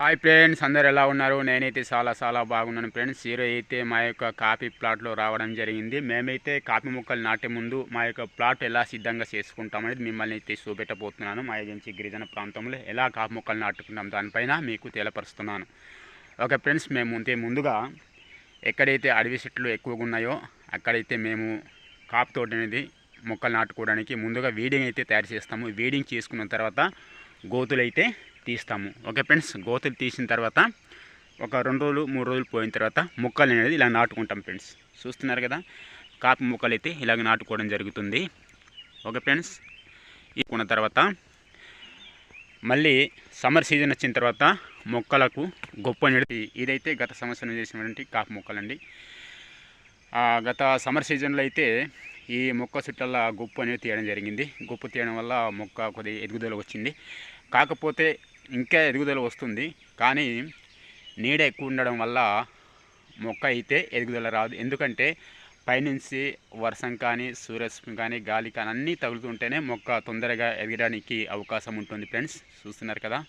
Hi friends, అందరు ఎలా ఉన్నారు? నేనైతే చాలా బాగున్నాను ఫ్రెండ్స్. ఈరోజు అయితే మా యొక్క కాఫీ ప్లాట్లో రావడం జరిగింది. మేమైతే కాఫీ మొక్కలు నాటే ముందు మా యొక్క ప్లాట్ ఎలా సిద్ధంగా చేసుకుంటామనేది మిమ్మల్ని అయితే చూపెట్టబోతున్నాను. మా ఏజెన్సీ గిరిజన ప్రాంతంలో ఎలా కాఫీ మొక్కలు నాటుకుంటాం దానిపైన మీకు తెలియపరుస్తున్నాను. ఓకే ఫ్రెండ్స్, మేము ముందుగా ఎక్కడైతే అడవి చెట్లు ఎక్కువగా ఉన్నాయో అక్కడైతే మేము కాఫీ తోట అనేది మొక్కలు నాటుకోవడానికి ముందుగా వీడింగ్ అయితే తయారు చేస్తాము. వీడింగ్ చేసుకున్న తర్వాత గోతులు అయితే తీస్తాము. ఓకే ఫ్రెండ్స్, గోతులు తీసిన తర్వాత ఒక 2 రోజులు 3 రోజులు పోయిన తర్వాత మొక్కలు అనేది ఇలా నాటుకుంటాం ఫ్రెండ్స్. చూస్తున్నారు కదా, కాఫీ మొక్కలు అయితే ఇలాగ నాటుకోవడం జరుగుతుంది. ఓకే ఫ్రెండ్స్, ఇకున్న తర్వాత మళ్ళీ సమ్మర్ సీజన్ వచ్చిన తర్వాత మొక్కలకు గొప్ప అనేది ఇదైతే గత సంవత్సరం చేసినటువంటి కాఫీ మొక్కలండి. గత సమ్మర్ సీజన్లో అయితే ఈ మొక్క చుట్టల గొప్ప అనేది తీయడం జరిగింది. గొప్ప తీయడం వల్ల మొక్క కొద్దిగా ఎదుగుదల వచ్చింది. కాకపోతే ఇంకా ఎదుగుదల వస్తుంది, కానీ నీడ ఎక్కువ ఉండడం వల్ల మొక్క అయితే ఎదుగుదల రాదు. ఎందుకంటే పైనుంచి వర్షం కానీ సూర్యరశ్మి కానీ గాలి కానీ అన్నీ తగులుతుంటేనే మొక్క తొందరగా ఎదగడానికి అవకాశం ఉంటుంది ఫ్రెండ్స్. చూస్తున్నారు కదా,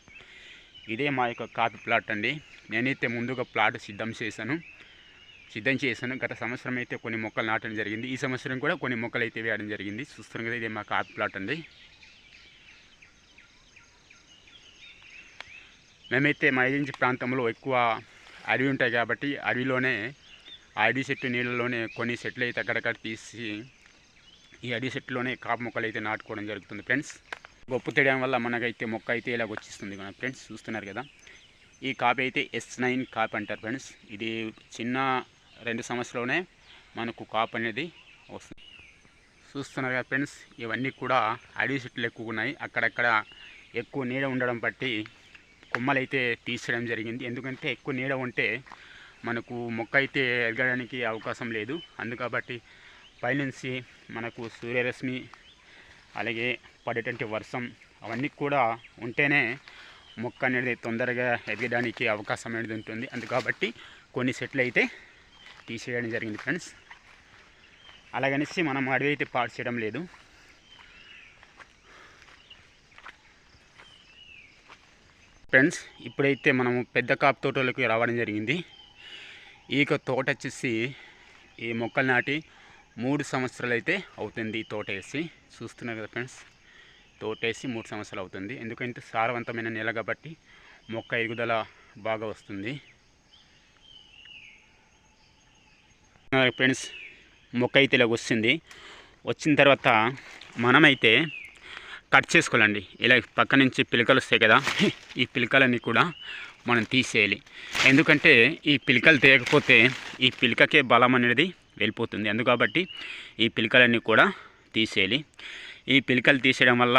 ఇదే మా యొక్క కాఫీ ప్లాట్ అండి. నేనైతే ముందుగా ప్లాట్ సిద్ధం చేశాను. గత సంవత్సరం అయితే కొన్ని మొక్కలు నాటడం జరిగింది. ఈ సంవత్సరం కూడా కొన్ని మొక్కలు అయితే వేయడం జరిగింది. చూస్తున్నారు కదా, ఇదే మా కాఫీ ప్లాట్ అండి. మేమైతే మా ఏజెన్సీ ప్రాంతంలో ఎక్కువ అడవి ఉంటాయి కాబట్టి అడవిలోనే అడవి చెట్టు నీళ్ళలోనే కొన్ని చెట్లు అయితే అక్కడక్కడ తీసి ఈ అడవి చెట్టులోనే కాపు మొక్కలు అయితే నాటుకోవడం జరుగుతుంది ఫ్రెండ్స్. గొప్ప తీయడం వల్ల మనకైతే మొక్క అయితే ఇలా వచ్చిస్తుంది కదా ఫ్రెండ్స్. చూస్తున్నారు కదా, ఈ కాపు అయితే S9 కాపు అంటారు ఫ్రెండ్స్. ఇది చిన్న 2 సంవత్సరాలనే మనకు కాపు అనేది వస్తుంది. చూస్తున్నారు కదా ఫ్రెండ్స్, ఇవన్నీ కూడా అడవి చెట్లు ఎక్కువ ఉన్నాయి. అక్కడక్కడ ఎక్కువ నీడ ఉండడం బట్టి కొమ్మలు అయితే తీసేయడం జరిగింది. ఎందుకంటే ఎక్కువ నీడ ఉంటే మనకు మొక్క అయితే ఎదగడానికి అవకాశం లేదు. అందుకబట్టి పైనుంచి మనకు సూర్యరశ్మి అలాగే పడేటువంటి వర్షం అవన్నీ కూడా ఉంటేనే మొక్క అనేది తొందరగా ఎదగడానికి అవకాశం అనేది ఉంటుంది. అందుకబట్టి కొన్ని చెట్లు అయితే తీసేయడం జరిగింది ఫ్రెండ్స్. అలాగనేసి మనం అడవి అయితే పాడు చేయడం లేదు. ఫ్రెండ్స్, ఇప్పుడైతే మనము పెద్ద కాపు తోటలకు రావడం జరిగింది. ఈ తోట వచ్చేసి ఈ మొక్కలు నాటి 3 సంవత్సరాలు అయితే అవుతుంది. ఈ తోట వేసి చూస్తున్నారు కదా ఫ్రెండ్స్, తోట వేసి 3 సంవత్సరాలు అవుతుంది. ఎందుకంటే సారవంతమైన నేల కాబట్టి మొక్క ఎదుగుదల బాగా వస్తుంది. ఫ్రెండ్స్, మొక్క అయితే ఇలా వచ్చిన తర్వాత మనమైతే కట్ చేసుకోవాలండి. ఇలా పక్క నుంచి పిలకలు వస్తాయి కదా, ఈ పిలకలన్నీ కూడా మనం తీసేయాలి. ఎందుకంటే ఈ పిలకలు తీయకపోతే ఈ పిలకకే బలం అనేది వెళ్ళిపోతుంది. అందుకబట్టి ఈ పిలకలన్నీ కూడా తీసేయాలి. ఈ పిలకలు తీసేయడం వల్ల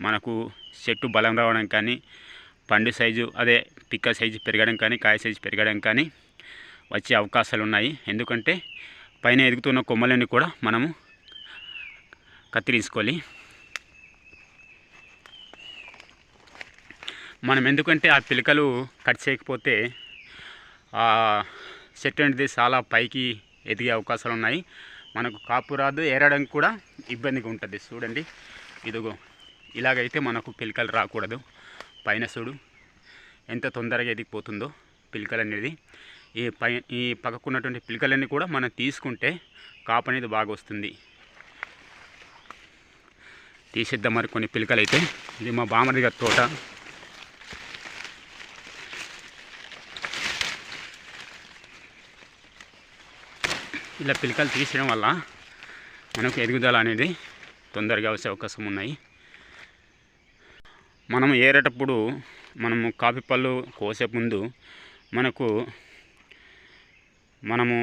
మనకు చెట్టు బలం రావడం కానీ, పండు సైజు అదే పిక్క సైజు పెరగడం కానీ, కాయ సైజు పెరగడం కానీ వచ్చే అవకాశాలు ఉన్నాయి. ఎందుకంటే పైన ఎదుగుతున్న కొమ్మలన్నీ కూడా మనము కత్తిరించుకోవాలి. మనం ఎందుకంటే ఆ పిలకలు కట్ చేయకపోతే ఆ చెట్టు అనేది చాలా పైకి ఎదిగే అవకాశాలు ఉన్నాయి. మనకు కాపు రాదు, ఏరడానికి కూడా ఇబ్బందిగా ఉంటుంది. చూడండి, ఇదిగో ఇలాగైతే మనకు పిలకలు రాకూడదు. పైన చూడు ఎంత తొందరగా ఎదిగిపోతుందో పిలకలు అనేది. ఈ పక్కకున్నటువంటి పిలకలన్నీ కూడా మనం తీసుకుంటే కాపు అనేది బాగా వస్తుంది. తీసేద్దాం మరి కొన్ని పిలకలు అయితే. ఇది మా బామర్ది గారి తోట. ఇలా పిలకలు తీసేయడం వల్ల మనకు ఎదుగుదల అనేది తొందరగా వచ్చే అవకాశం ఉన్నాయి. మనం ఏరేటప్పుడు మనము కాఫీ పళ్ళు కోసే ముందు మనము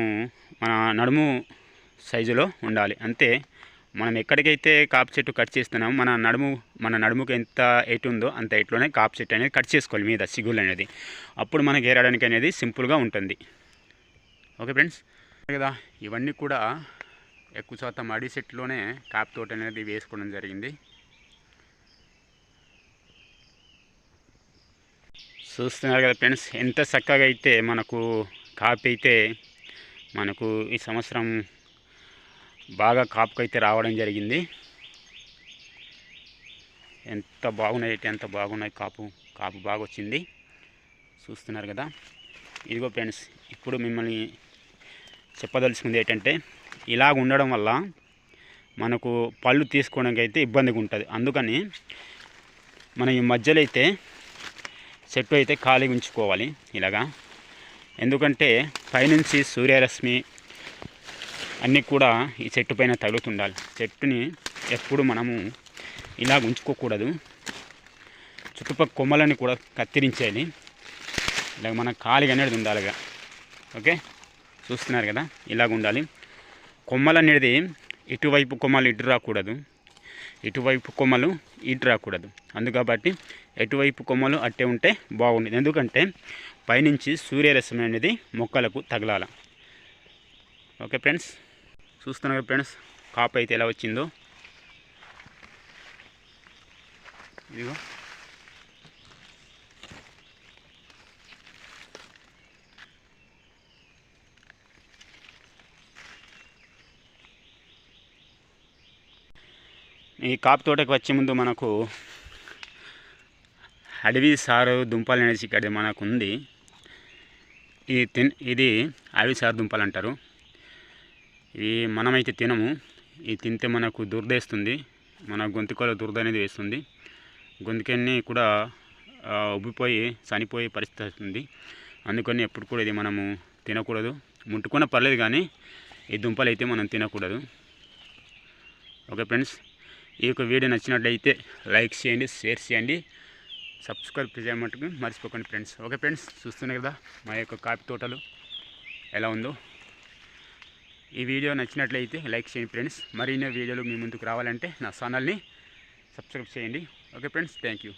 మన నడుము సైజులో ఉండాలి. అంతే, మనం ఎక్కడికైతే కాపు చెట్టు కట్ చేస్తున్నామో మన నడుముకి ఎంత ఎయిట్ ఉందో అంత ఎయిట్లోనే కాపు చెట్టు అనేది కట్ చేసుకోవాలి మీద సిగులు అనేది. అప్పుడు మనకి ఏరడానికి అనేది సింపుల్గా ఉంటుంది. ఓకే ఫ్రెండ్స్ కదా, ఇవన్నీ కూడా ఎక్కువ శాతం అడవి చెట్టులోనే కాపు తోట అనేది వేసుకోవడం జరిగింది. చూస్తున్నారు కదా ఫ్రెండ్స్, ఎంత చక్కగా అయితే మనకు కాపు అయితే మనకు ఈ సంవత్సరం బాగా కాపుకైతే రావడం జరిగింది. ఎంత బాగున్నాయి కాపు బాగా వచ్చింది. చూస్తున్నారు కదా. ఇదిగో ఫ్రెండ్స్, ఇప్పుడు మిమ్మల్ని చెప్పదలుచుకుంది ఏంటంటే, ఇలాగ ఉండడం వల్ల మనకు పళ్ళు తీసుకోవడానికి అయితే ఇబ్బందిగా ఉంటుంది. అందుకని మనం ఈ మధ్యలో అయితే చెట్టు అయితే ఖాళీగా ఉంచుకోవాలి ఇలాగా. ఎందుకంటే పైనుంచి సూర్యరశ్మి అన్నీ కూడా ఈ చెట్టు పైన తగులుతుండాలి. చెట్టుని ఎప్పుడు మనము ఇలాగ ఉంచుకోకూడదు. చుట్టుపక్కల కొమ్మలని కూడా కత్తిరించేయాలి. ఇలాగ మన ఖాళీగా అనేది ఉండాలిగా. ఓకే, చూస్తున్నారు కదా, ఇలాగ ఉండాలి. కొమ్మలు అనేది ఇటువైపు కొమ్మలు ఇటు రాకూడదు, ఇటువైపు కొమ్మలు ఇటు రాకూడదు. అందుకబట్టి ఎటువైపు కొమ్మలు అట్టే ఉంటే బాగుండేది. ఎందుకంటే పైనుంచి సూర్యరశ్మి అనేది మొక్కలకు తగలాల. ఓకే ఫ్రెండ్స్, చూస్తున్నారు ఫ్రెండ్స్, కాపు అయితే ఎలా వచ్చిందో. ఇదిగో ఈ కాపు తోటకి వచ్చే ముందు మనకు అడవి సారు దుంపలు అనేసి ఇక్కడ మనకు ఉంది. ఇది అడవి సారు దుంపలు అంటారు. ఇవి మనమైతే తినము. ఇది తింటే మనకు దురదేస్తుంది, మన గొంతుకలో దురద అనేది వేస్తుంది. గొంతుకన్నీ కూడా ఉబ్బిపోయి చనిపోయే పరిస్థితి వస్తుంది. అందుకని ఎప్పుడు కూడా ఇది మనము తినకూడదు. ముట్టుకున్న పర్లేదు కానీ ఈ దుంపలు అయితే మనం తినకూడదు. ఓకే ఫ్రెండ్స్, ఈ యొక్క వీడియో నచ్చినట్లయితే లైక్ చేయండి, షేర్ చేయండి, సబ్స్క్రైబ్ చేయమంటూ మర్చిపోకండి ఫ్రెండ్స్. ఓకే ఫ్రెండ్స్, చూస్తున్నారు కదా మా యొక్క కాఫీ తోటలు ఎలా ఉందో. ఈ వీడియో నచ్చినట్లయితే లైక్ చేయండి ఫ్రెండ్స్. మరిన్ని వీడియోలు మీ ముందుకు రావాలంటే నా ఛానల్ని సబ్స్క్రైబ్ చేయండి. Okay friends, thank you.